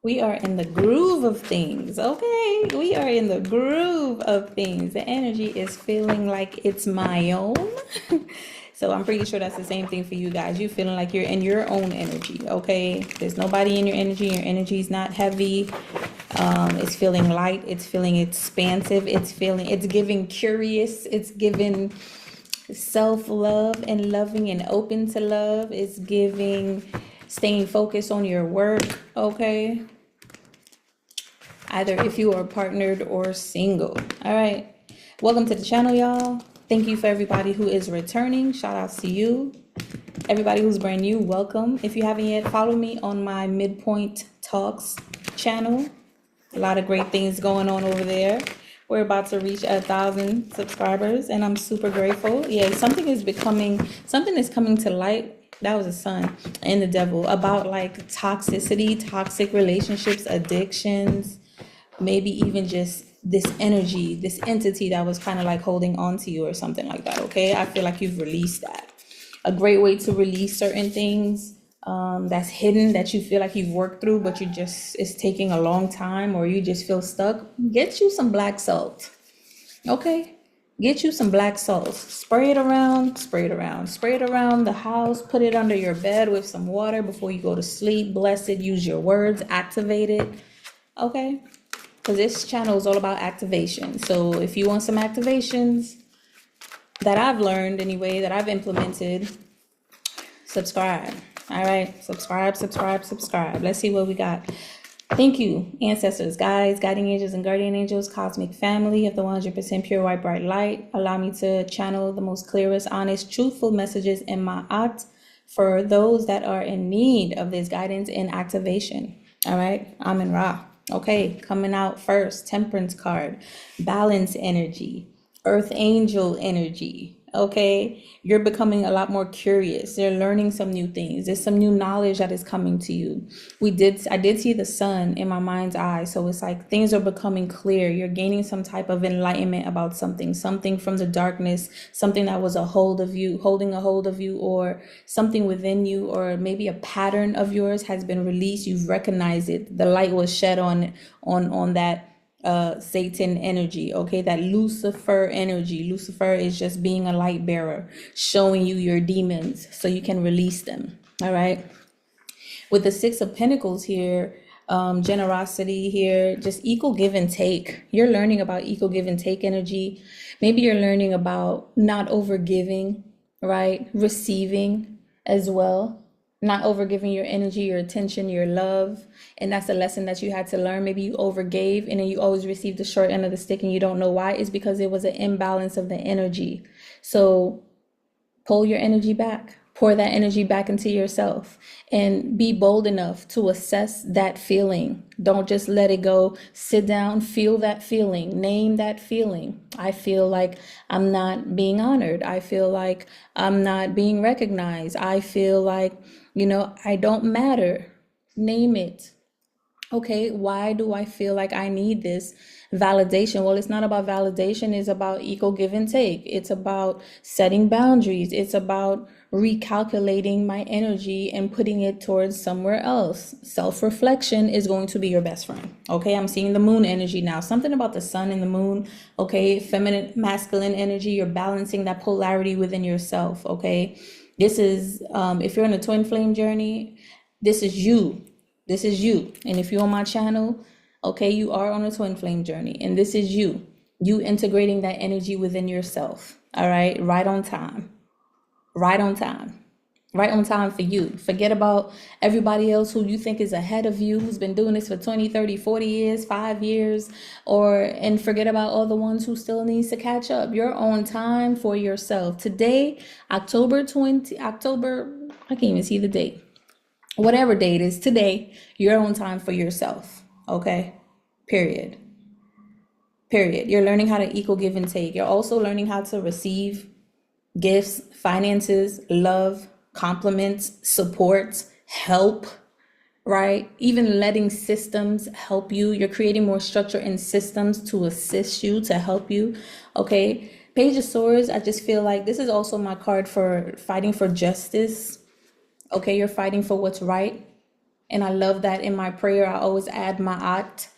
We are in the groove of things, okay? We are in the groove of things. The energy is feeling like it's my own. So I'm pretty sure that's the same thing for you guys. You feeling like you're in your own energy, okay? There's nobody in your energy. Your energy is not heavy. It's feeling light. It's feeling expansive. It's giving curious. It's giving self-love and loving and open to love. It's giving staying focused on your work, okay? Either if you are partnered or single. All right. Welcome to the channel, y'all. Thank you for everybody who is returning. Shout outs to you. Everybody who's brand new, welcome. If you haven't yet, follow me on my Midpoint Talks channel. A lot of great things going on over there. We're about to reach 1,000 subscribers, and I'm super grateful. Yeah, something is coming to light. That was a son and the devil about like toxicity, toxic relationships, addictions, maybe even just this energy, this entity that was kind of like holding on to you or something like that. Okay, I feel like you've released that. A great way to release certain things that's hidden, that you feel like you've worked through, but it's taking a long time, or you just feel stuck. Get you some black salt. Okay, get you some black salt. Spray it around, spray it around, spray it around the house. Put it under your bed with some water before you go to sleep. Bless it. Use your words. Activate it. Okay, because this channel is all about activation. So if you want some activations that I've learned anyway, that I've implemented, subscribe. All right, subscribe, subscribe, subscribe. Let's see what we got. Thank you, ancestors, guides, guiding angels, and guardian angels, cosmic family of the 100% pure white bright light. Allow me to channel the most clearest, honest, truthful messages in my art for those that are in need of this guidance and activation. All right, Amen Ra. Okay, coming out first, Temperance card, balance energy, earth angel energy. Okay, you're becoming a lot more curious. You're learning some new things. There's some new knowledge that is coming to you. I did see the sun in my mind's eye. So it's like things are becoming clear. You're gaining some type of enlightenment about something from the darkness, something that was holding a hold of you, or something within you, or maybe a pattern of yours has been released. You've recognized it. The light was shed on that Satan energy, okay? That Lucifer energy. Lucifer is just being a light bearer, showing you your demons so you can release them. All right. With the Six of Pentacles here, generosity here, just equal give and take. You're learning about equal give and take energy. Maybe you're learning about not over giving, right? Receiving as well. Not over giving your energy, your attention, your love. And that's a lesson that you had to learn. Maybe you overgave and then you always received the short end of the stick and you don't know why. It's because it was an imbalance of the energy. So pull your energy back. Pour that energy back into yourself and be bold enough to assess that feeling. Don't just let it go. Sit down, feel that feeling, name that feeling. I feel like I'm not being honored. I feel like I'm not being recognized. I feel like, I don't matter. Name it. Okay, why do I feel like I need this validation? Well, it's not about validation. It's about equal give and take. It's about setting boundaries. It's about recalculating my energy and putting it towards somewhere else. Self-reflection is going to be your best friend. Okay, I'm seeing the moon energy now. Something about the sun and the moon. Okay, feminine, masculine energy. You're balancing that polarity within yourself. Okay, this is, if you're in a twin flame journey, this is you. This is you. And if you're on my channel, okay, you are on a twin flame journey. And this is you. You integrating that energy within yourself. All right. Right on time. Right on time. Right on time for you. Forget about everybody else who you think is ahead of you, who's been doing this for 20, 30, 40 years, 5 years, and forget about all the ones who still needs to catch up. You're on time for yourself. Today, October, I can't even see the date. Whatever day it is today, you're on time for yourself. Okay, period. You're learning how to equal give and take. You're also learning how to receive gifts, finances, love, compliments, support, help, right? Even letting systems help you. You're creating more structure and systems to assist you, to help you. Okay, Page of Swords, I just feel like this is also my card for fighting for justice. Okay, you're fighting for what's right. And I love that in my prayer, I always add Ma'at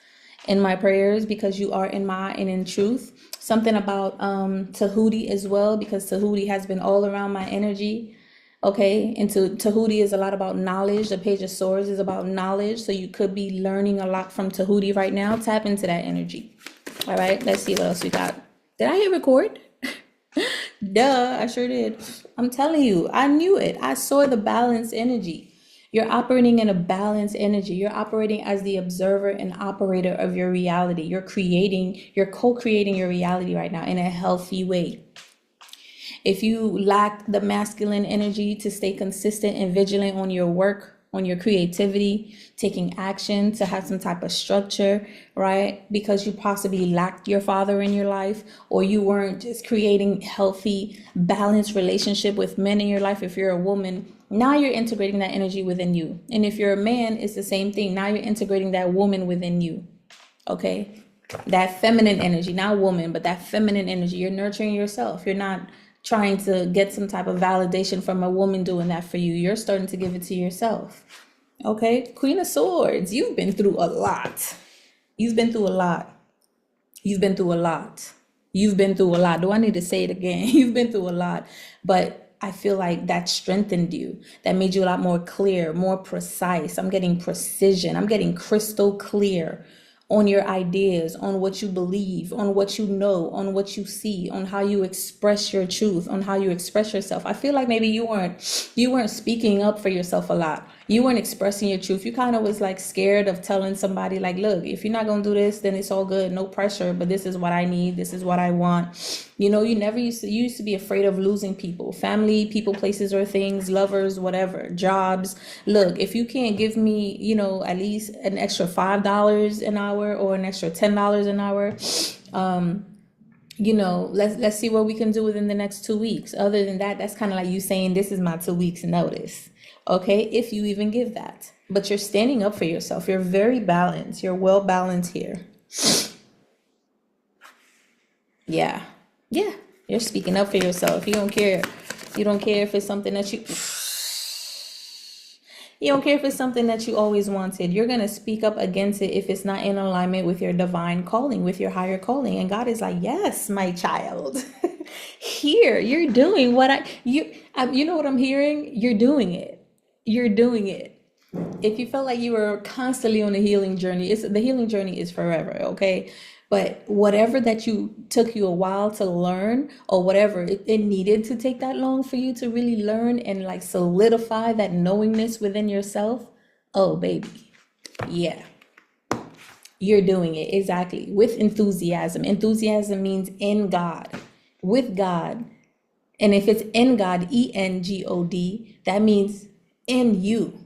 in my prayers because you are in Ma'at and in truth. Something about Tehuti as well, because Tehuti has been all around my energy. Okay, and Tehuti is a lot about knowledge. The Page of Swords is about knowledge. So you could be learning a lot from Tehuti right now. Tap into that energy. All right, let's see what else we got. Did I hit record? Duh, I sure did. I'm telling you, I knew it. I saw the balanced energy. You're operating in a balanced energy. You're operating as the observer and operator of your reality. You're co-creating your reality right now in a healthy way. If you lack the masculine energy to stay consistent and vigilant on your work, on your creativity, taking action, to have some type of structure, right? Because you possibly lacked your father in your life, or you weren't just creating healthy, balanced relationship with men in your life. If you're a woman, now you're integrating that energy within you. And if you're a man, it's the same thing. Now you're integrating that woman within you. Okay? That feminine energy, not woman, but that feminine energy. You're nurturing yourself. You're not trying to get some type of validation from a woman doing that for you. You're starting to give it to yourself. Okay? Queen of Swords, you've been through a lot. You've been through a lot. You've been through a lot. You've been through a lot. Do I need to say it again? You've been through a lot. But I feel like that strengthened you. That made you a lot more clear, more precise. I'm getting precision. I'm getting crystal clear on your ideas, on what you believe, on what you know, on what you see, on how you express your truth, on how you express yourself. I feel like maybe you weren't speaking up for yourself a lot. You weren't expressing your truth. You kind of was like scared of telling somebody like, look, if you're not going to do this, then it's all good. No pressure, but this is what I need. This is what I want. You know, you used to be afraid of losing people, family, people, places, or things, lovers, whatever, jobs. Look, if you can't give me, you know, at least an extra $5 an hour or an extra $10 an hour, you know, let's see what we can do within the next 2 weeks. Other than that, that's kind of like you saying, this is my 2 weeks notice. Okay, if you even give that. But you're standing up for yourself. You're very balanced. You're well balanced here. Yeah. Yeah. You're speaking up for yourself. You don't care. You don't care if it's something that you don't care if it's something that you always wanted. You're going to speak up against it if it's not in alignment with your divine calling, with your higher calling. And God is like, yes, my child. Here, you're doing what you know what I'm hearing? You're doing it. You're doing it. If you felt like you were constantly on a healing journey, the healing journey is forever, okay? But whatever that took you a while to learn, or whatever it needed to take that long for you to really learn and like solidify that knowingness within yourself, oh baby, yeah, you're doing it exactly with enthusiasm. Enthusiasm means in God, with God. And if it's in God, ENGOD, that means in you,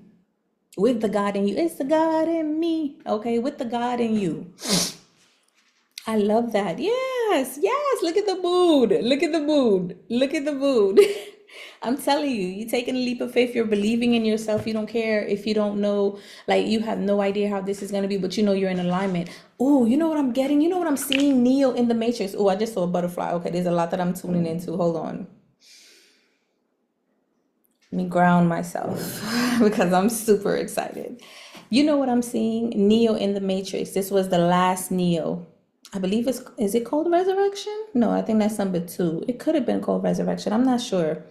with the God in you. It's the God in me, okay? With the God in you. I love that. Yes, yes. Look at the mood. Look at the mood. Look at the mood. I'm telling you, you're taking a leap of faith. You're believing in yourself. You don't care if you don't know, like you have no idea how this is going to be, but you know you're in alignment. Oh, you know what I'm getting? You know what I'm seeing? Neo in the Matrix. Oh, I just saw a butterfly. Okay, there's a lot that I'm tuning into. Hold on. Let me ground myself because I'm super excited. You know what I'm seeing? Neo in the Matrix. This was the last Neo. I believe is it called Resurrection? No, I think that's number 2. It could have been called Resurrection. I'm not sure.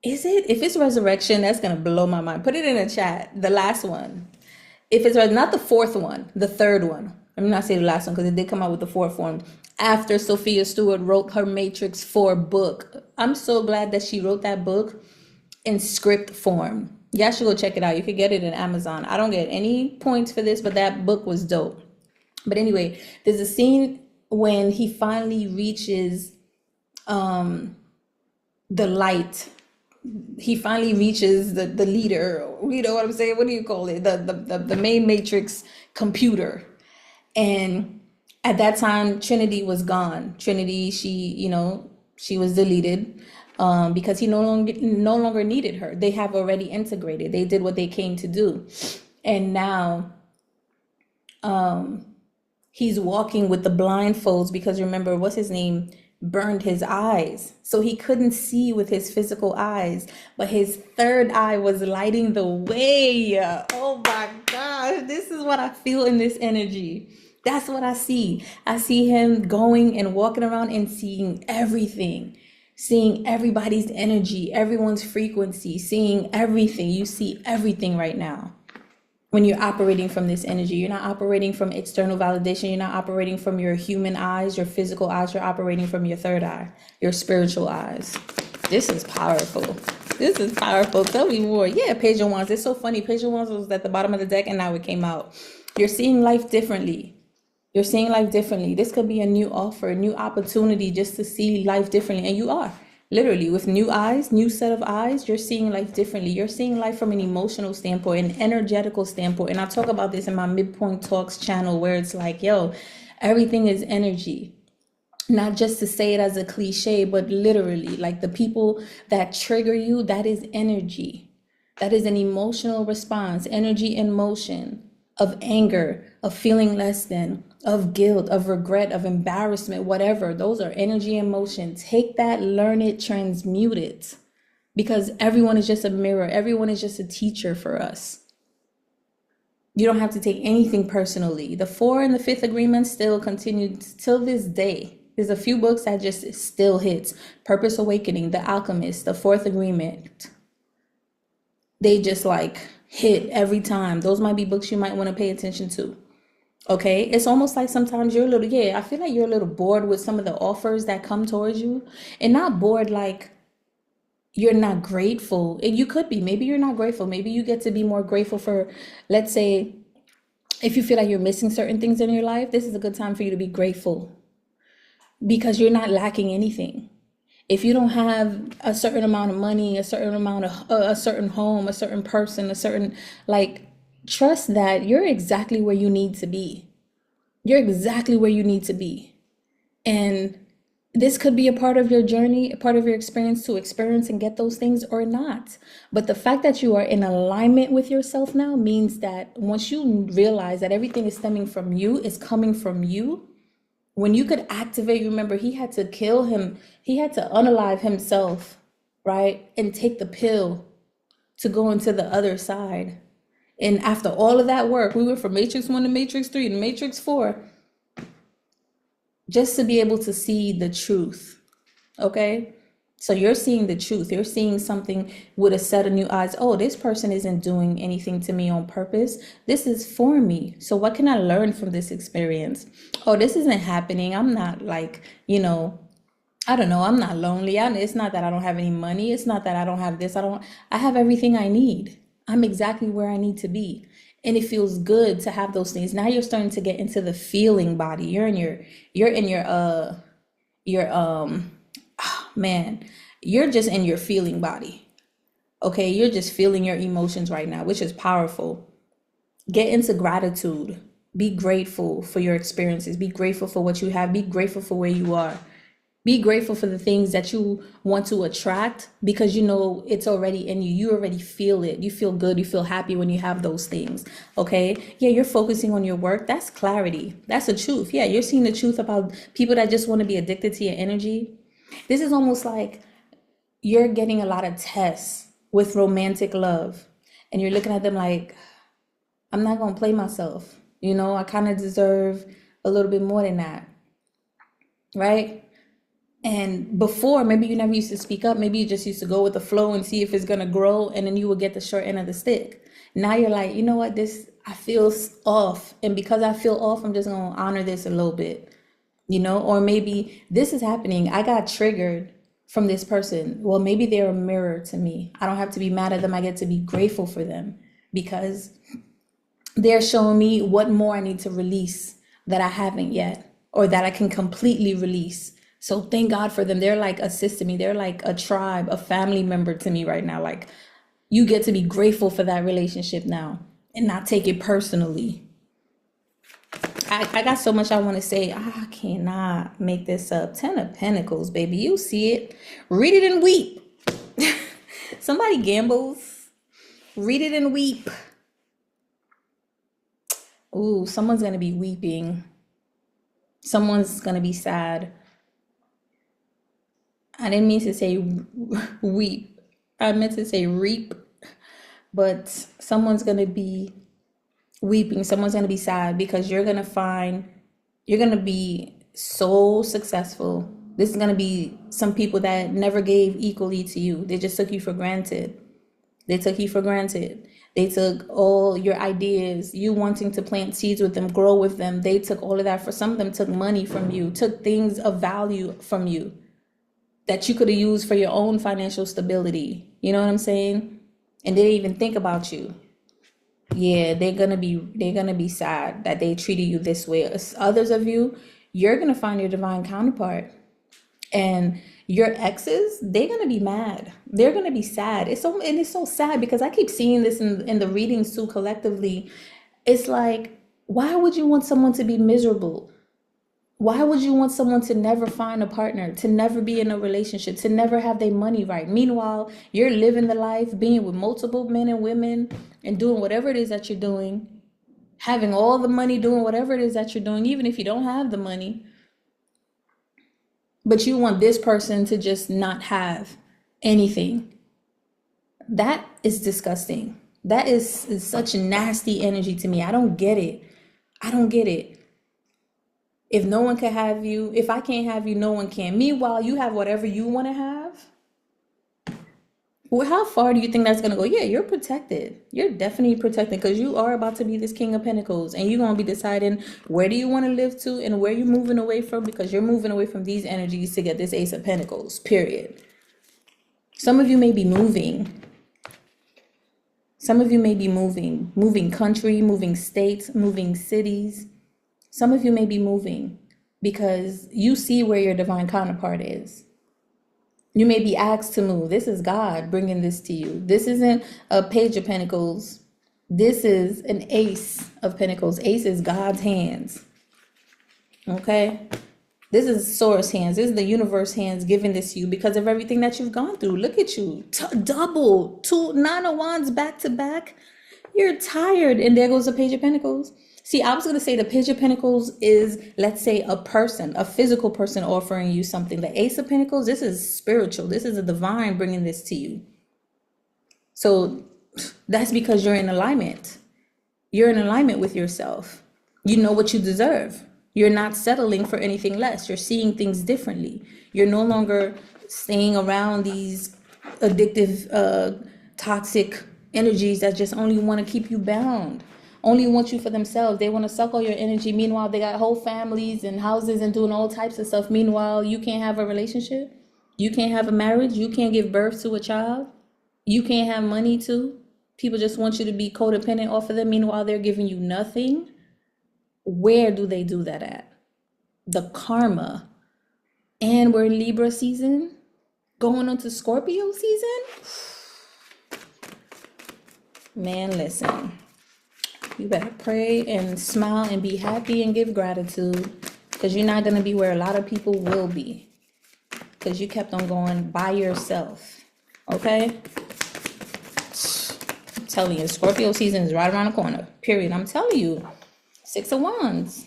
Is it? If it's Resurrection, that's going to blow my mind. Put it in the chat. The last one. If it's not the 4th one, the 3rd one. I'm not saying the last one because it did come out with the 4th one. After Sophia Stewart wrote her Matrix 4 book. I'm so glad that she wrote that book in script form. Y'all should go check it out. You could get it in Amazon. I don't get any points for this, but that book was dope. But anyway, there's a scene when he finally reaches the light. He finally reaches the leader. You know what I'm saying? What do you call it? The main Matrix computer. And at that time, Trinity was gone. Trinity, she was deleted because he no longer needed her. They have already integrated. They did what they came to do. And now he's walking with the blindfolds because remember, what's his name? burned his eyes. So he couldn't see with his physical eyes, but his third eye was lighting the way. Oh my gosh, this is what I feel in this energy. That's what I see. I see him going and walking around and seeing everything, seeing everybody's energy, everyone's frequency, seeing everything. You see everything right now. When you're operating from this energy, you're not operating from external validation. You're not operating from your human eyes, your physical eyes. You're operating from your third eye, your spiritual eyes. This is powerful. This is powerful. Tell me more. Yeah, Page of Wands. It's so funny. Page of Wands was at the bottom of the deck and now it came out. You're seeing life differently. You're seeing life differently. This could be a new offer, a new opportunity just to see life differently. And you are. Literally, with new eyes, new set of eyes, you're seeing life differently. You're seeing life from an emotional standpoint, an energetical standpoint. And I talk about this in my Midpoint Talks channel where it's like, yo, everything is energy. Not just to say it as a cliche, but literally, like the people that trigger you, that is energy. That is an emotional response, energy in motion, of anger, of feeling less than, of guilt, of regret, of embarrassment, whatever. Those are energy and motion. Take that, learn it, transmute it. Because everyone is just a mirror. Everyone is just a teacher for us. You don't have to take anything personally. The 4 and the 5th agreement still continue till this day. There's a few books that just still hits. Purpose Awakening, The Alchemist, The 4th Agreement. They just like hit every time. Those might be books you might want to pay attention to. Okay, it's almost like sometimes you're a little, I feel like you're a little bored with some of the offers that come towards you, and not bored like you're not grateful. And you could be, maybe you're not grateful. Maybe you get to be more grateful for, let's say, if you feel like you're missing certain things in your life, this is a good time for you to be grateful because you're not lacking anything. If you don't have a certain amount of money, a certain amount of, a certain home, a certain person, a certain, like, trust that you're exactly where you need to be. You're exactly where you need to be. And this could be a part of your journey, a part of your experience to experience and get those things or not. But the fact that you are in alignment with yourself now means that once you realize that everything is stemming from you, is coming from you, when you could activate, remember, he had to kill him. He had to unalive himself, right? And take the pill to go into the other side. And after all of that work, we went from Matrix 1 to Matrix 3 to Matrix 4, just to be able to see the truth, okay? So you're seeing the truth. You're seeing something with a set of new eyes. Oh, this person isn't doing anything to me on purpose. This is for me. So what can I learn from this experience? Oh, this isn't happening. I'm not like, I don't know. I'm not lonely. It's not that I don't have any money. It's not that I don't have this. I have everything I need. I'm exactly where I need to be. And it feels good to have those things. Now you're starting to get into the feeling body. Man, you're just in your feeling body. Okay, you're just feeling your emotions right now, which is powerful. Get into gratitude. Be grateful for your experiences. Be grateful for what you have. Be grateful for where you are. Be grateful for the things that you want to attract because you know it's already in you. You already feel it. You feel good. You feel happy when you have those things. Okay. Yeah, you're focusing on your work. That's clarity. That's the truth. Yeah, you're seeing the truth about people that just want to be addicted to your energy. This is almost like you're getting a lot of tests with romantic love. And you're looking at them like, I'm not going to play myself. I kind of deserve a little bit more than that. Right? And before, maybe you never used to speak up. Maybe you just used to go with the flow and see if it's going to grow. And then you would get the short end of the stick. Now you're like, you know what? I feel off. And because I feel off, I'm just going to honor this a little bit. Or maybe this is happening. I got triggered from this person. Well, maybe they're a mirror to me. I don't have to be mad at them. I get to be grateful for them because they're showing me what more I need to release that I haven't yet, or that I can completely release. So thank God for them. They're like assisting me. They're like a tribe, a family member to me right now. Like, you get to be grateful for that relationship now and not take it personally. I got so much I want to say. I cannot make this up. 10 of Pentacles, baby. You see it. Read it and weep. Somebody gambles. Read it and weep. Ooh, someone's going to be weeping. Someone's going to be sad. I didn't mean to say weep. I meant to say reap, but someone's going to be weeping. Someone's going to be sad because you're going to be so successful. This is going to be some people that never gave equally to you. They just took you for granted. They took you for granted. They took all your ideas, you wanting to plant seeds with them, grow with them. They took all of that. For some of them, took money from you, took things of value from you that you could have used for your own financial stability. You know what I'm saying? And they didn't even think about you. Yeah, they're gonna be sad that they treated you this way. Others of you, you're gonna find your divine counterpart. And your exes, they're gonna be mad. They're gonna be sad. It's so sad because I keep seeing this in the readings too collectively. It's like, why would you want someone to be miserable? Why would you want someone to never find a partner, to never be in a relationship, to never have their money right? Meanwhile, you're living the life, being with multiple men and women and doing whatever it is that you're doing, having all the money, doing whatever it is that you're doing, even if you don't have the money. But you want this person to just not have anything. That is disgusting. That is such nasty energy to me. I don't get it. I don't get it. If no one can have you, if I can't have you, no one can. Meanwhile, you have whatever you want to have. Well, how far do you think that's going to go? Yeah, you're protected. You're definitely protected because you are about to be this King of Pentacles and you're going to be deciding where do you want to live to and where you're moving away from, because you're moving away from these energies to get this Ace of Pentacles, period. Some of you may be moving. Some of you may be moving country, moving states, moving cities. Some of you may be moving because you see where your divine counterpart is. You may be asked to move. This is God bringing this to you. This isn't a Page of Pentacles. This is an Ace of Pentacles. Ace is God's hands. Okay? This is Source hands. This is the universe hands giving this to you because of everything that you've gone through. Look at you. Double. 2 Nine of Wands back to back. You're tired. And there goes the Page of Pentacles. See, I was going to say the Page of Pentacles is, let's say, a person, a physical person offering you something. The Ace of Pentacles, this is spiritual. This is a divine bringing this to you. So that's because you're in alignment. You're in alignment with yourself. You know what you deserve. You're not settling for anything less. You're seeing things differently. You're no longer staying around these addictive, toxic energies that just only want to keep you bound. Only want you for themselves. They want to suck all your energy. Meanwhile, they got whole families and houses and doing all types of stuff. Meanwhile, you can't have a relationship. You can't have a marriage. You can't give birth to a child. You can't have money too. People just want you to be codependent off of them. Meanwhile, they're giving you nothing. Where do they do that at? The karma. And we're in Libra season. Going on to Scorpio season. Man, listen. You better pray and smile and be happy and give gratitude, because you're not going to be where a lot of people will be because you kept on going by yourself. Okay? I'm telling you, Scorpio season is right around the corner. Period. I'm telling you. 6 of Wands.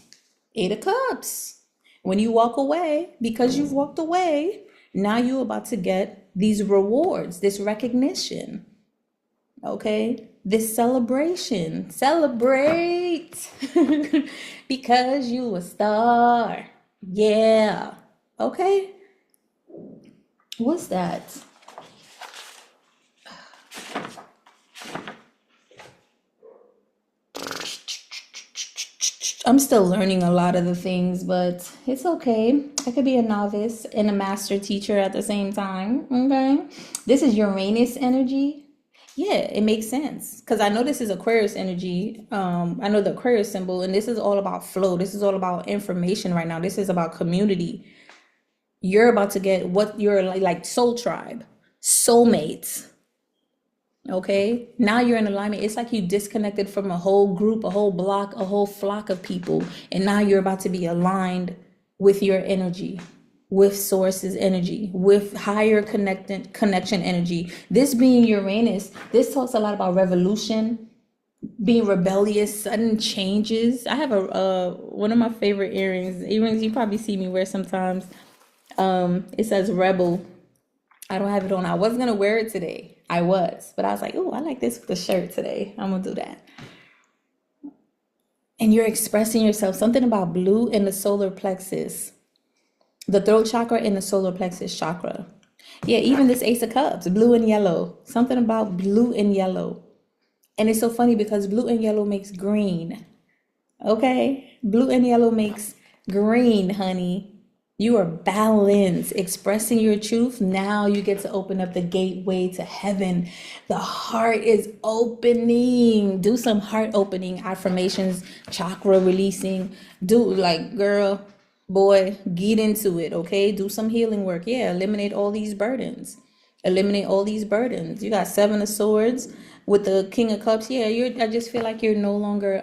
8 of Cups. When you walk away, because you've walked away, now you're about to get these rewards, this recognition. Okay? This celebration. Celebrate because you a star. Yeah. Okay. What's that? I'm still learning a lot of the things, but it's okay. I could be a novice and a master teacher at the same time. Okay. This is Uranus energy. Yeah, it makes sense because I know this is Aquarius energy. I know the Aquarius symbol, and this is all about flow. This is all about information right now. This is about community. You're about to get what you're like soul tribe, soulmates. Okay, now you're in alignment. It's like you disconnected from a whole group, a whole block, a whole flock of people, and now you're about to be aligned with your energy, with Source's energy, with higher connection energy. This being Uranus, this talks a lot about revolution, being rebellious, sudden changes. I have a one of my favorite earrings you probably see me wear sometimes. It says rebel. I don't have it on. I was gonna wear it today. I was, but I was like, oh, I like this with the shirt today. I'm gonna do that. And you're expressing yourself. Something about blue in the solar plexus, the throat chakra and the solar plexus chakra. Yeah, even this Ace of Cups, blue and yellow. Something about blue and yellow. And it's so funny because blue and yellow makes green. Okay? Blue and yellow makes green, honey. You are balanced, expressing your truth. Now you get to open up the gateway to heaven. The heart is opening. Do some heart opening affirmations, chakra releasing. Do like, girl, boy, get into it, okay? Do some healing work. Yeah, eliminate all these burdens. Eliminate all these burdens. You got Seven of Swords with the King of Cups. Yeah, I just feel like you're no longer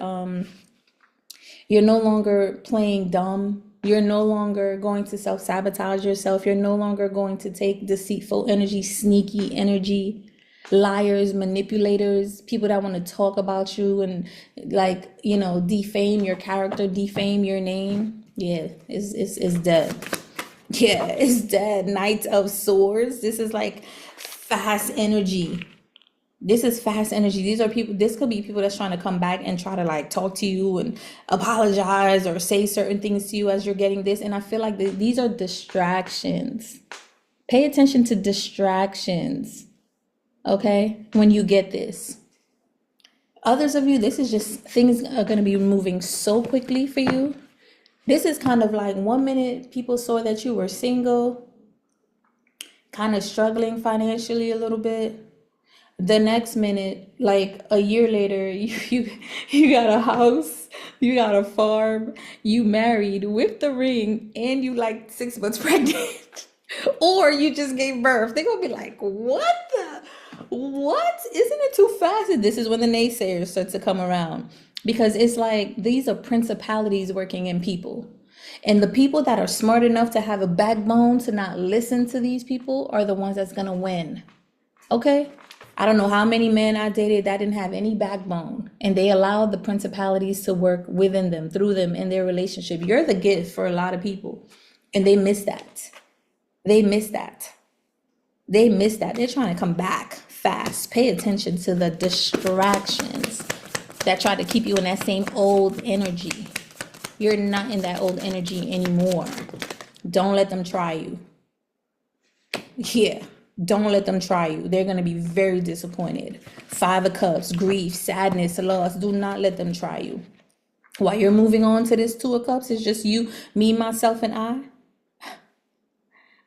playing dumb. You're no longer going to self-sabotage yourself. You're no longer going to take deceitful energy, sneaky energy, liars, manipulators, people that want to talk about you and like, defame your character, defame your name. Yeah, it's dead. Yeah, it's dead. Knight of Swords. This is like fast energy. This is fast energy. These are people, this could be people that's trying to come back and try to like talk to you and apologize or say certain things to you as you're getting this. And I feel like these are distractions. Pay attention to distractions, okay, when you get this. Others of you, this is just, things are going to be moving so quickly for you. This is kind of like 1 minute people saw that you were single, kind of struggling financially a little bit. The next minute, like a year later, you got a house, you got a farm, you married with the ring, and you like 6 months pregnant. Or you just gave birth. They're gonna be like, what? Isn't it too fast? And this is when the naysayers start to come around. Because it's like these are principalities working in people. And the people that are smart enough to have a backbone to not listen to these people are the ones that's gonna win. Okay? I don't know how many men I dated that didn't have any backbone, and they allowed the principalities to work within them, through them, in their relationship. You're the gift for a lot of people, and they miss that. They miss that. They miss that. They're trying to come back fast. Pay attention to the distractions that try to keep you in that same old energy. You're not in that old energy anymore. Don't let them try you. Yeah. Don't let them try you. They're going to be very disappointed. Five of Cups, grief, sadness, loss. Do not let them try you. While you're moving on to this Two of Cups, it's just you, me, myself, and I.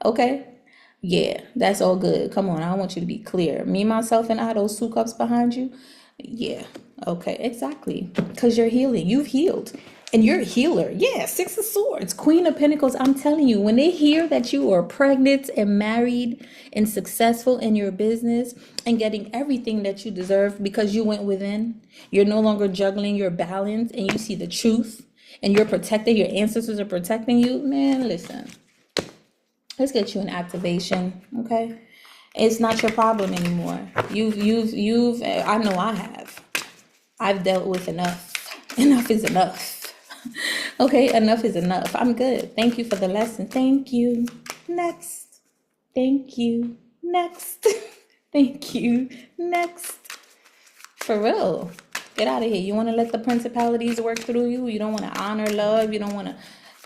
Okay? Yeah, that's all good. Come on, I want you to be clear. Me, myself, and I, those 2 cups behind you. Yeah, okay, exactly. Because you're healing. You've healed. And you're a healer. Yeah, 6 of Swords, Queen of Pentacles. I'm telling you, when they hear that you are pregnant and married and successful in your business and getting everything that you deserve because you went within, you're no longer juggling your balance and you see the truth and you're protected, your ancestors are protecting you. Man, listen, let's get you an activation, okay? It's not your problem anymore. I know I have. I've dealt with enough. Enough is enough. Okay, enough is enough. I'm good. Thank you for the lesson. Thank you. Next. Thank you. Next. Thank you. Next. For real. Get out of here. You want to let the principalities work through you? You don't want to honor love? You don't want to...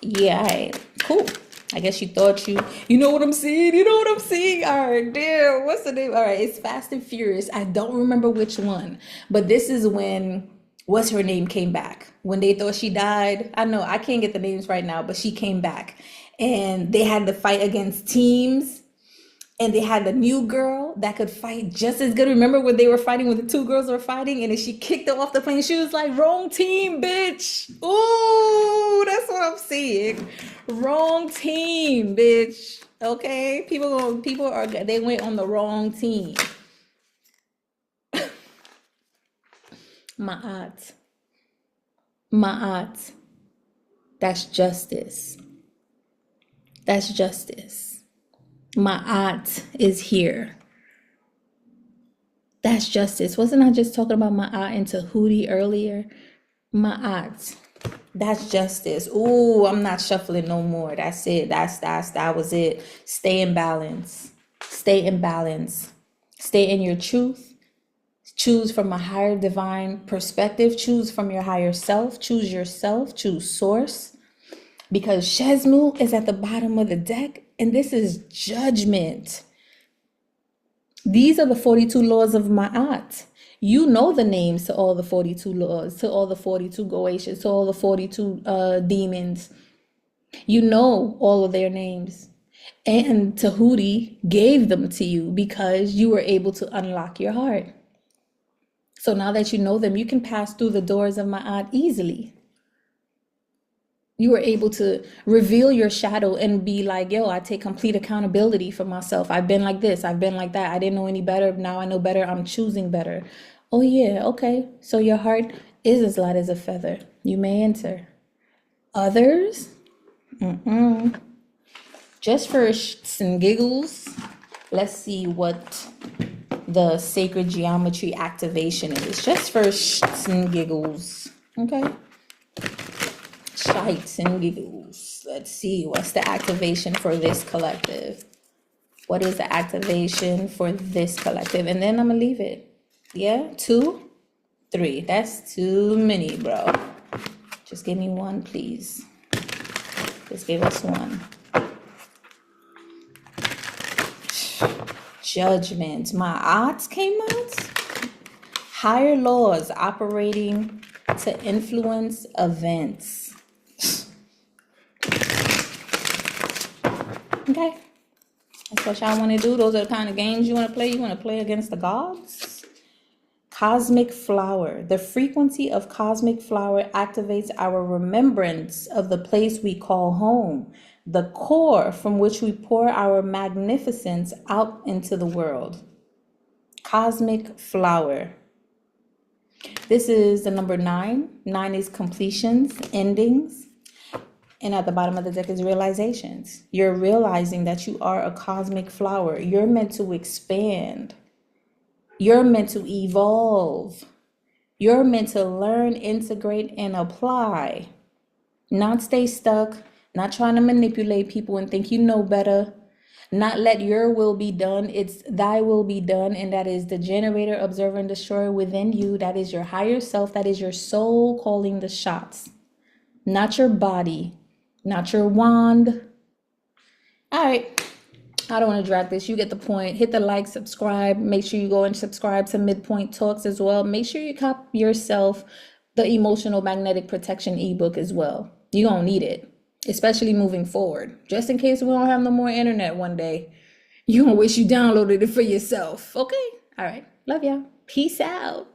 Yeah, all right. Cool. I guess you thought you know what I'm seeing? You know what I'm seeing? All right, damn. What's the name? All right, it's Fast and Furious. I don't remember which one. But this is when... What's her name came back when they thought she died. I know I can't get the names right now, but she came back and they had to fight against teams and they had a new girl that could fight just as good. Remember when they were fighting, when the 2 girls were fighting and then she kicked her off the plane. She was like, wrong team, bitch. Ooh, that's what I'm seeing. Wrong team, bitch. Okay. They went on the wrong team. Ma'at. That's justice. That's justice. Ma'at is here. That's justice. Wasn't I just talking about Ma'at and Tehuti earlier? Ma'at. That's justice. Ooh, I'm not shuffling no more. That's it. That was it. Stay in balance. Stay in balance. Stay in your truth. Choose from a higher divine perspective. Choose from your higher self. Choose yourself. Choose source. Because Shezmu is at the bottom of the deck, and this is judgment. These are the 42 laws of Ma'at. You know the names to all the 42 laws, to all the 42 Goetians, to all the 42 demons. You know all of their names. And Tehuti gave them to you because you were able to unlock your heart. So now that you know them, you can pass through the doors of Ma'at easily. You were able to reveal your shadow and be like, yo, I take complete accountability for myself. I've been like this. I've been like that. I didn't know any better. Now I know better. I'm choosing better. Oh, yeah. Okay. So your heart is as light as a feather. You may enter. Others? Just for shits and giggles, let's see what the sacred geometry activation is. Just for shits and giggles. Okay. Shites and giggles. Let's see, what's the activation for this collective? What is the activation for this collective? And then I'm gonna leave it. Yeah, 2, 3. That's too many, bro. Just give me one, please. Just give us one. Judgment. My odds came out. Higher laws operating to influence events. Okay, that's what y'all want to do. Those are the kind of games you want to play. You want to play against the gods. Cosmic flower. The frequency of cosmic flower activates our remembrance of the place we call home, the core from which we pour our magnificence out into the world. Cosmic flower. This is the number 9. 9 is completions, endings. And at the bottom of the deck is realizations. You're realizing that you are a cosmic flower. You're meant to expand. You're meant to evolve. You're meant to learn, integrate, and apply. Not stay stuck. Not trying to manipulate people and think you know better. Not let your will be done. It's thy will be done. And that is the generator, observer, and destroyer within you. That is your higher self. That is your soul calling the shots. Not your body. Not your wand. All right. I don't want to drag this. You get the point. Hit the like, subscribe. Make sure you go and subscribe to Midpoint Talks as well. Make sure you copy yourself the Emotional Magnetic Protection ebook as well. You're going to need it, especially moving forward. Just in case we don't have no more internet one day. You're going to wish you downloaded it for yourself. Okay? All right. Love y'all. Peace out.